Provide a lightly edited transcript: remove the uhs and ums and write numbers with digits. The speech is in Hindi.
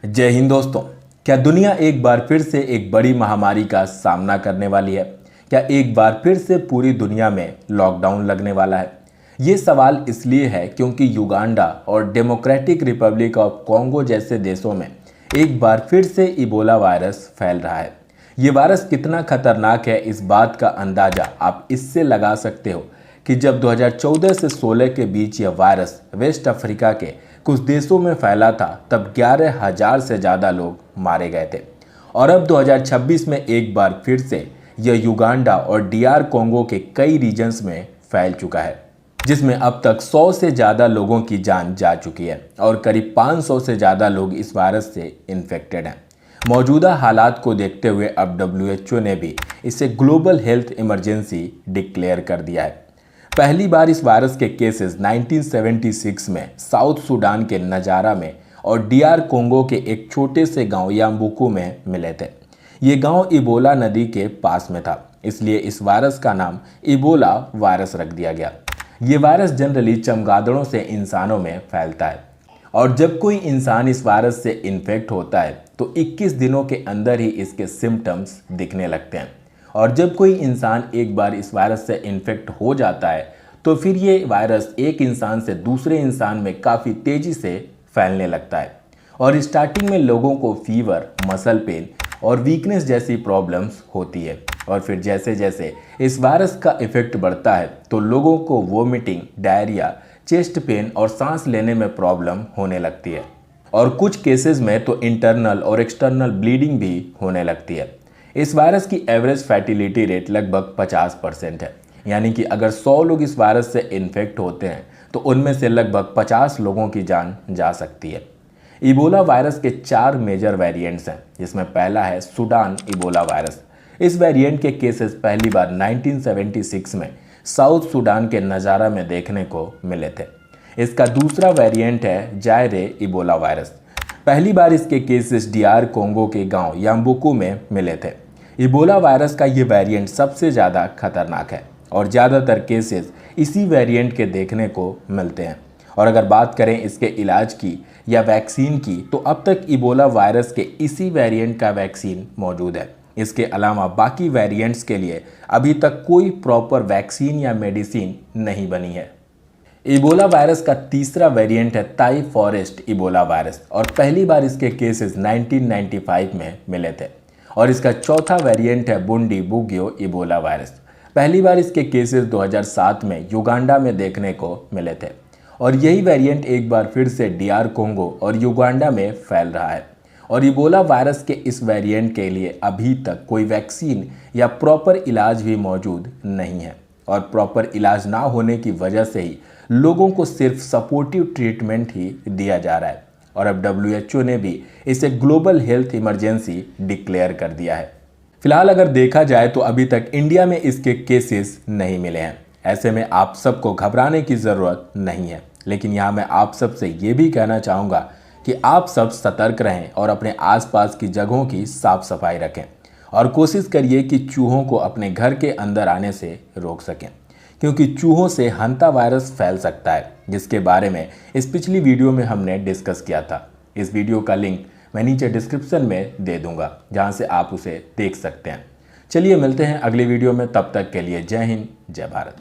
जय हिंद दोस्तों। क्या दुनिया एक बार फिर से एक बड़ी महामारी का सामना करने वाली है? क्या एक बार फिर से पूरी दुनिया में लॉकडाउन लगने वाला है? ये सवाल इसलिए है क्योंकि युगांडा और डेमोक्रेटिक रिपब्लिक ऑफ कॉन्गो जैसे देशों में एक बार फिर से इबोला वायरस फैल रहा है। ये वायरस कितना खतरनाक है, इस बात का अंदाजा आप इससे लगा सकते हो कि जब 2014 से 16 के बीच यह वायरस वेस्ट अफ्रीका के कुछ देशों में फैला था, तब 11,000 से ज़्यादा लोग मारे गए थे। और अब 2026 में एक बार फिर से यह युगांडा और डीआर कॉन्गो के कई रीजन्स में फैल चुका है, जिसमें अब तक 100 से ज़्यादा लोगों की जान जा चुकी है और करीब 500 से ज़्यादा लोग इस वायरस से इन्फेक्टेड हैं। मौजूदा हालात को देखते हुए अब WHO ने भी इसे ग्लोबल हेल्थ इमरजेंसी डिक्लेयर कर दिया है। पहली बार इस वायरस के केसेस 1976 में साउथ सूडान के नजारा में और डीआर कोंगो के एक छोटे से गांव याम्बुकू में मिले थे। ये गांव इबोला नदी के पास में था, इसलिए इस वायरस का नाम इबोला वायरस रख दिया गया। ये वायरस जनरली चमगादड़ों से इंसानों में फैलता है और जब कोई इंसान इस वायरस से इन्फेक्ट होता है तो 21 दिनों के अंदर ही इसके सिम्टम्स दिखने लगते हैं। और जब कोई इंसान एक बार इस वायरस से इन्फेक्ट हो जाता है तो फिर ये वायरस एक इंसान से दूसरे इंसान में काफ़ी तेज़ी से फैलने लगता है। और स्टार्टिंग में लोगों को फीवर, मसल पेन और वीकनेस जैसी प्रॉब्लम्स होती है और फिर जैसे जैसे इस वायरस का इफेक्ट बढ़ता है तो लोगों को वोमिटिंग, डायरिया, चेस्ट पेन और सांस लेने में प्रॉब्लम होने लगती है और कुछ केसेस में तो इंटरनल और एक्सटर्नल ब्लीडिंग भी होने लगती है। इस वायरस की एवरेज फैटिलिटी रेट लगभग 50% है, यानी कि अगर 100 लोग इस वायरस से इन्फेक्ट होते हैं तो उनमें से लगभग 50 लोगों की जान जा सकती है। इबोला वायरस के 4 मेजर वेरिएंट्स हैं, जिसमें पहला है सूडान इबोला वायरस। इस वेरिएंट के केसेस पहली बार 1976 में साउथ सूडान के नज़ारा में देखने को मिले थे। इसका दूसरा वेरिएंट है जायरे इबोला वायरस। पहली बार इसके केसेस डीआर कोंगो के गांव याम्बुकू में मिले थे। इबोला वायरस का ये वेरिएंट सबसे ज़्यादा खतरनाक है और ज़्यादातर केसेस इसी वेरिएंट के देखने को मिलते हैं। और अगर बात करें इसके इलाज की या वैक्सीन की, तो अब तक इबोला वायरस के इसी वेरिएंट का वैक्सीन मौजूद है। इसके अलावा बाकी वेरिएंट्स के लिए अभी तक कोई प्रॉपर वैक्सीन या मेडिसिन नहीं बनी है। इबोला वायरस का तीसरा वेरिएंट है ताई फॉरेस्ट इबोला वायरस और पहली बार इसके केसेस 1995 में मिले थे। और इसका चौथा वेरिएंट है बुंडी बुगियो इबोला वायरस। पहली बार इसके केसेस 2007 में युगांडा में देखने को मिले थे और यही वेरिएंट एक बार फिर से डीआर कोंगो और युगांडा में फैल रहा है। और इबोला वायरस के इस वेरिएंट के लिए अभी तक कोई वैक्सीन या प्रॉपर इलाज भी मौजूद नहीं है और प्रॉपर इलाज ना होने की वजह से ही लोगों को सिर्फ सपोर्टिव ट्रीटमेंट ही दिया जा रहा है। और अब WHO ने भी इसे ग्लोबल हेल्थ इमरजेंसी डिक्लेयर कर दिया है। फिलहाल अगर देखा जाए तो अभी तक इंडिया में इसके केसेस नहीं मिले हैं। ऐसे में आप सबको घबराने की ज़रूरत नहीं है, लेकिन यहाँ मैं आप सबसे ये भी कहना चाहूँगा कि आप सब सतर्क रहें और अपने आसपास की जगहों की साफ सफाई रखें और कोशिश करिए कि चूहों को अपने घर के अंदर आने से रोक सकें, क्योंकि चूहों से हंता वायरस फैल सकता है, जिसके बारे में इस पिछली वीडियो में हमने डिस्कस किया था। इस वीडियो का लिंक मैं नीचे डिस्क्रिप्शन में दे दूंगा, जहां से आप उसे देख सकते हैं। चलिए मिलते हैं अगले वीडियो में, तब तक के लिए जय हिंद, जय भारत।